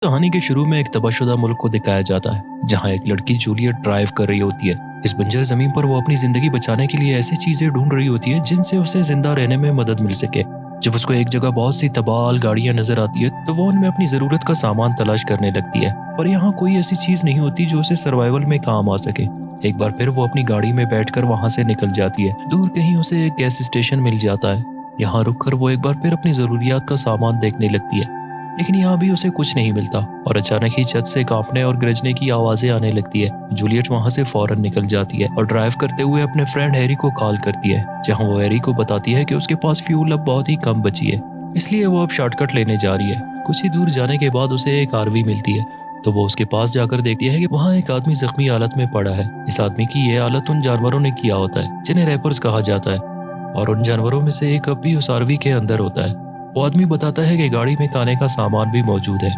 कहानी के शुरू में एक तबाहशुदा मुल्क को दिखाया जाता है जहाँ एक लड़की जूलियट ड्राइव कर रही होती है। इस बंजर जमीन पर वो अपनी जिंदगी बचाने के लिए ऐसी चीजें ढूंढ रही होती है जिनसे उसे जिंदा रहने में मदद मिल सके। जब उसको एक जगह बहुत सी तबाल गाड़ियां नजर आती है तो वो उनमें अपनी जरूरत का सामान तलाश करने लगती है, पर यहाँ कोई ऐसी चीज नहीं होती जो उसे सर्वाइवल में काम आ सके। एक बार फिर वो अपनी गाड़ी में बैठकर वहां से निकल जाती है। दूर कहीं उसे एक गैस स्टेशन मिल जाता है। यहाँ रुककर वो एक बार फिर अपनी जरूरियात का सामान देखने लगती है, लेकिन यहाँ भी उसे कुछ नहीं मिलता और अचानक ही छत से कांपने और गरजने की आवाजें आने लगती है। जूलियट वहां से फौरन निकल जाती है और ड्राइव करते हुए अपने फ्रेंड हैरी को कॉल करती है, जहां वो हैरी को बताती है कि उसके पास फ्यूल अब बहुत ही कम बची है, इसलिए वो अब शॉर्टकट लेने जा रही है। कुछ ही दूर जाने के बाद उसे एक आरवी मिलती है, तो वो उसके पास जाकर देखती है कि वहाँ एक आदमी जख्मी हालत में पड़ा है। इस आदमी की ये हालत उन जानवरों ने किया होता है जिन्हें रैपर्स कहा जाता है, और उन जानवरों में से एक अब भी उस आरवी के अंदर होता है। वो आदमी बताता है कि गाड़ी में खाने का सामान भी मौजूद है,